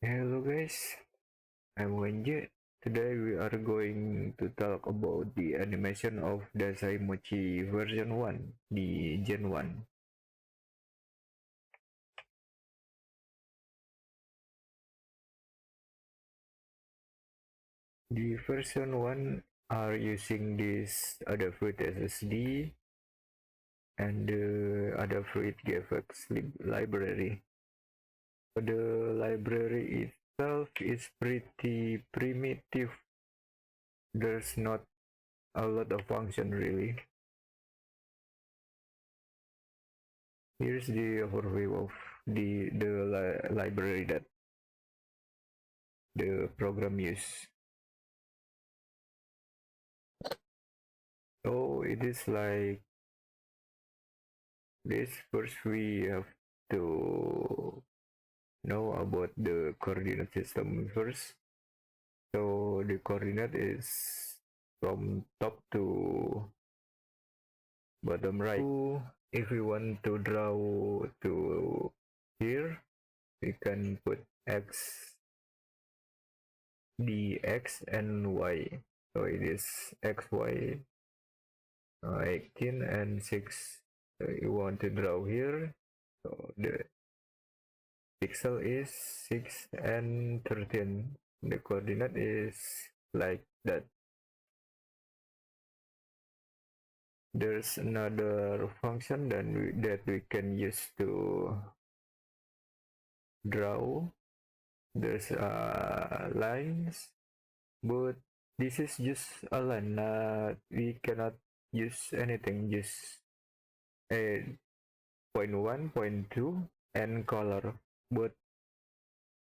Hello guys, I'm Wenje. Today we are going to talk about the animation of dasai mochi version 1, the Gen 1. The version 1 are using this adafruit SSD and the adafruitGFX library. The library itself is pretty primitive. There's not a lot of function really. Here's the overview of the library that the program use. So it is like this. First we have to know about the coordinate system first. So the coordinate is from top to bottom right. So if we want to draw to here, we can put x, the x and y. So it is xy 18 and 6. So you want to draw here. So the pixel is 6 and 13. The coordinate is like that. There's another function that we can use to draw. There's lines, but this is just a line. We cannot use anything. Just a point 1, point 2, and color. But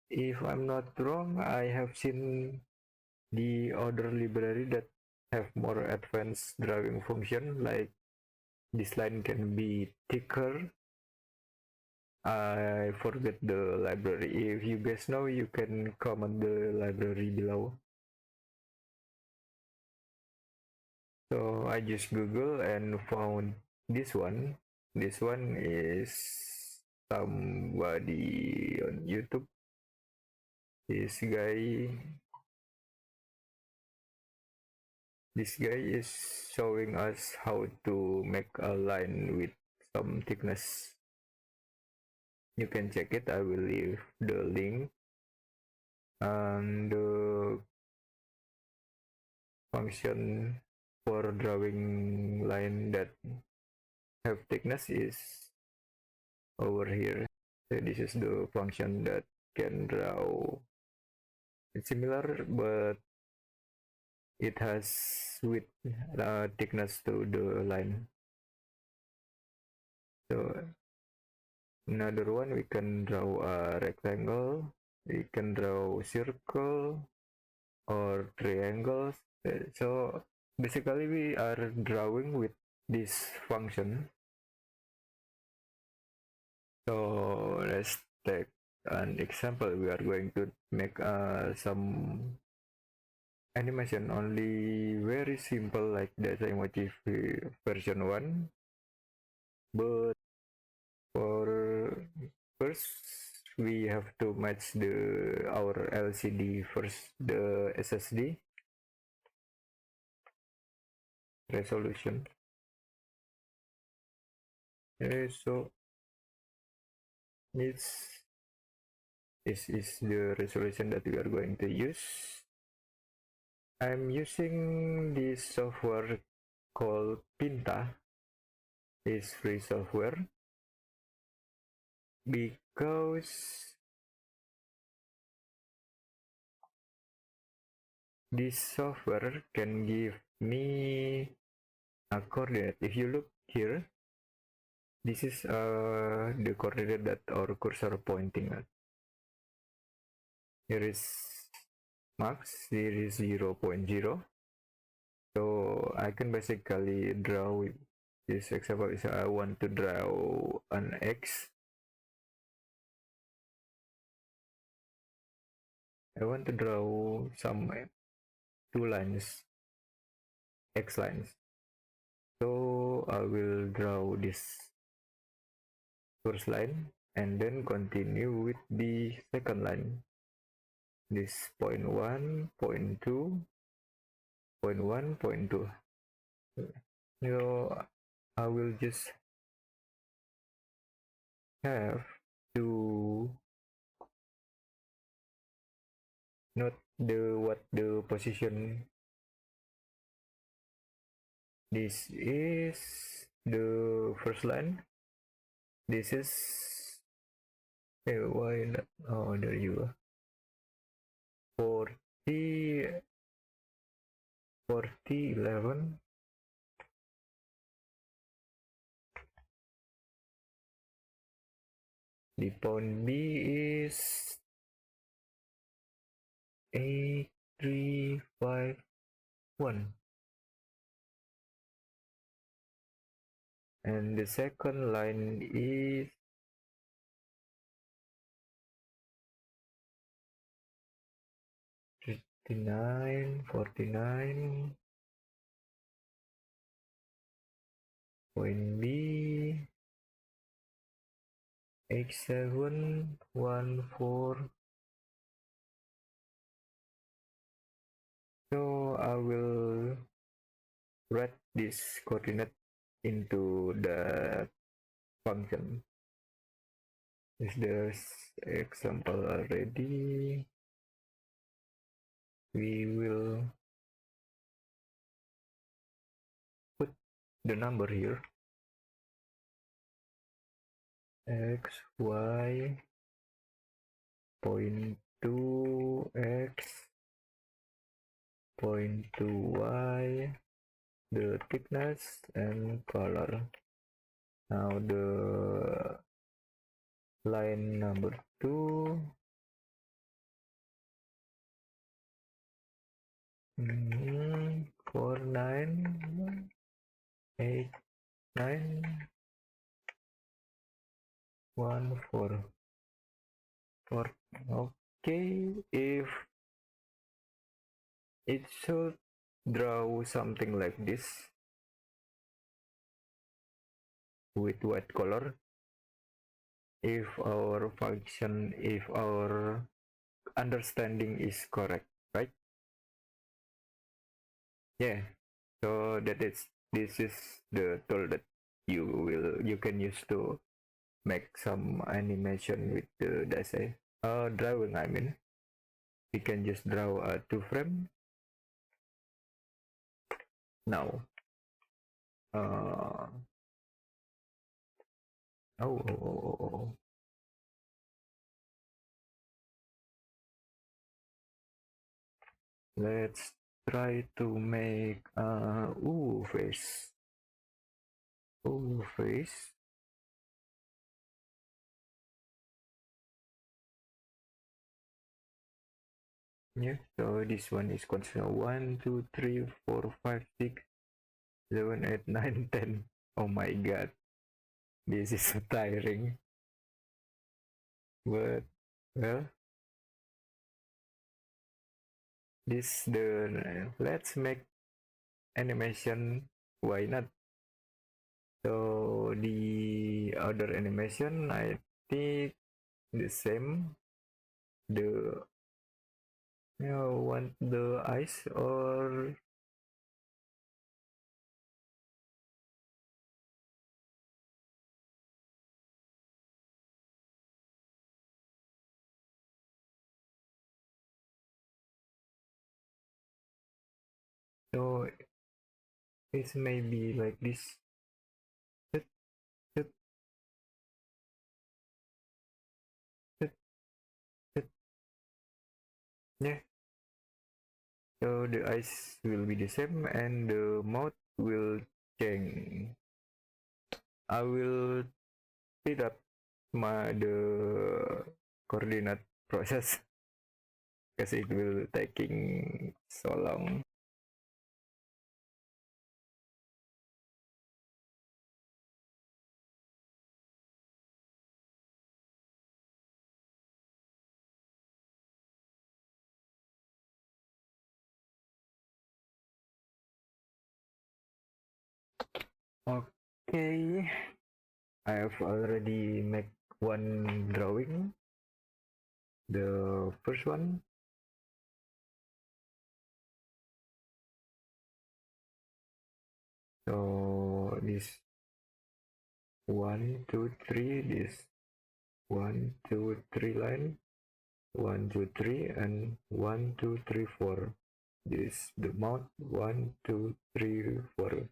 if I'm not wrong, I have seen the other library that have more advanced drawing function, like this line can be thicker. I forget the library. If you guys know, you can comment the library below. So I just Google and found this one. This one is somebody on YouTube. This guy is showing us how to make a line with some thickness. You can check it. I will leave the link. And the function for drawing line that have thickness is over here. So this is the function that can draw. It's similar, but it has width thickness to the line. So another one, we can draw a rectangle, we can draw circle or triangles. So basically we are drawing with this function. So let's take an example. We are going to make some animation, only very simple, like dasai mochi version 1. But for first we have to match our LCD first, the SSD resolution. Okay, so this is the resolution that we are going to use. I'm using this software called Pinta. It's free software because this software can give me a coordinate. If you look here, this is the coordinate that our cursor pointing at. Here is max, here is 0.0. So I can basically draw with this example. Is I want to draw an X. I want to draw some two lines, X lines. So I will draw this first line and then continue with the second line. this point 1, point 2, point 1, point 2. So I will just have to note the position. This is the first line. This is why not? Oh, there you go. 40, 40, 11. The point B is 8, 3, 5, 1. And the second line is 59, 49. Point B, X7, 1, 4. So I will write this coordinate into the function. Is there example already? We will put the number here. X, Y, point 2, X, point 2, Y, the thickness and color. Now the line number 2, 4, 9, 8, 9, 1, 4. Okay, if it should draw something like this with white color, if our function, if our understanding is correct, right? Yeah, so this is the tool that you can use to make some animation with the dasai. Drawing, I mean, we can just draw a 2-frame now. Oh. Let's try to make face. Face. Yeah, so this one is considered 1, 2, 3, 4, 5, 6, 7, 8, 9, 10. Oh my god. This is so tiring. But well, let's make animation. Why not? So the other animation, I think the same. The want the eyes or so it may be like this. Sit, sit, sit, sit. Yeah. So the eyes will be the same and the mouth will change. I will speed up the coordinate process because it will taking so long. Okay, I have already made one drawing. The first one, So this 1 2 3, this 1 2 3 line, 1 2 3, and 1 2 3 4. This the mount 1 2 3 4.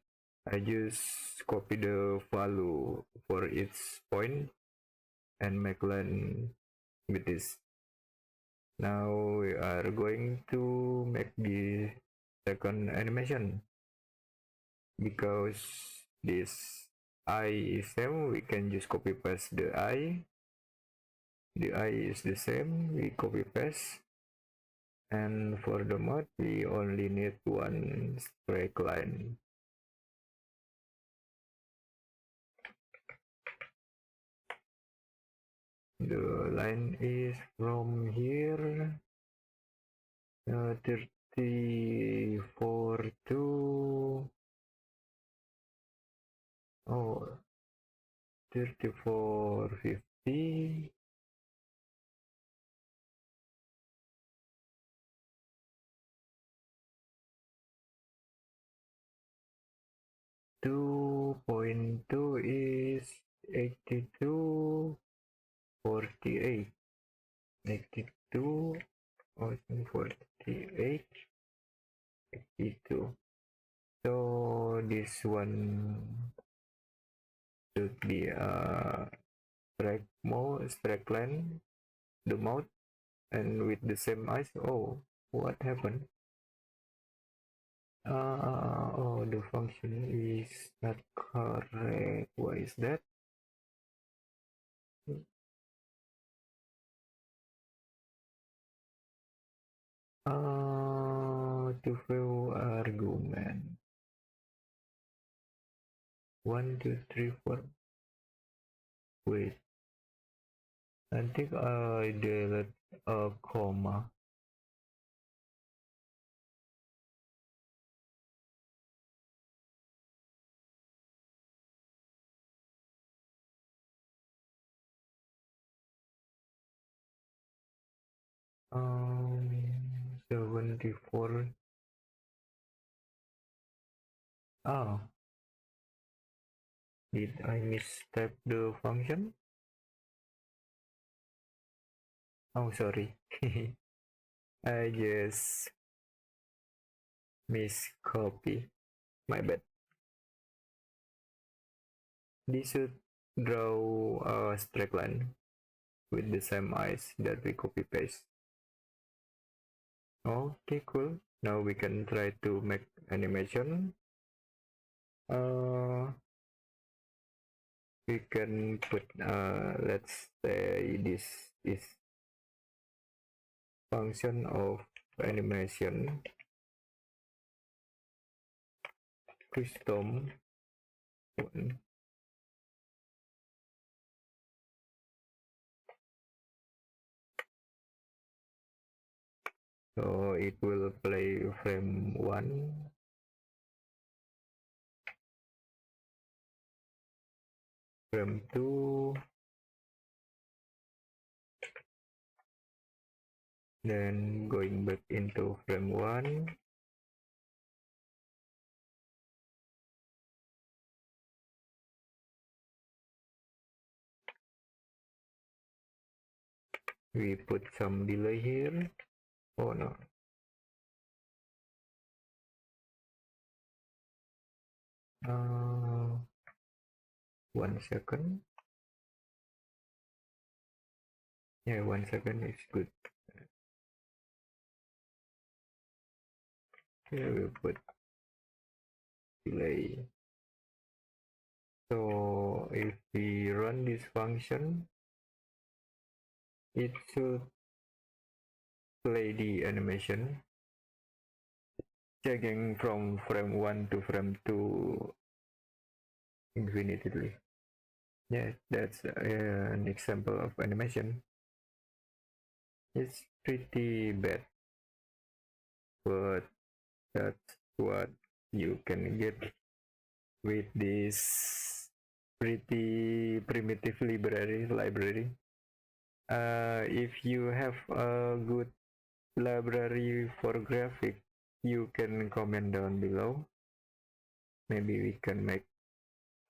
I just copy the value for each point and make line with this. Now we are going to make the second animation. Because this eye is same, we can just copy paste the eye. The eye is the same, we copy paste. And for the mode, we only need one straight line. The line is from here 34 to 3450. 2.2 is 82 48. 82 or 48 82. So this one should be a straight line, the mouth, and with the same eyes. Oh, what happened? Oh, the function is not correct. Why is that? To fill argument. 1 2 3 4. Wait, I think I did a comma. Um, 74. Oh, did I mistype the function? Oh, sorry. I just miscopy. My bad. This should draw a straight line with the same eyes that we copy paste. Okay, cool. Now we can try to make animation. We can put let's say this is function of animation custom one. So it will play frame 1, frame 2, then going back into frame 1, we put some delay here. Oh no, 1 second. Yeah, 1 second is good. Here we put delay. So if we run this function, it should play the animation, checking from frame 1 to frame 2 infinitely. Yeah, that's an example of animation. It's pretty bad, but that's what you can get with this pretty primitive library. If you have a good library for graphic, you can comment down below. maybe we can make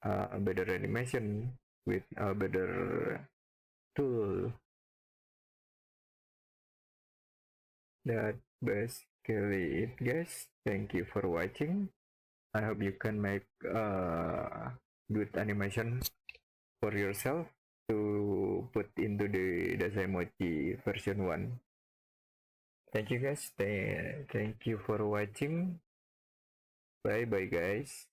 a better animation with a better tool. That basically it, guys. Thank you for watching. I hope you can make good animation for yourself to put into the dasai mochi version 1. Thank you guys. Thank you for watching. Bye bye guys.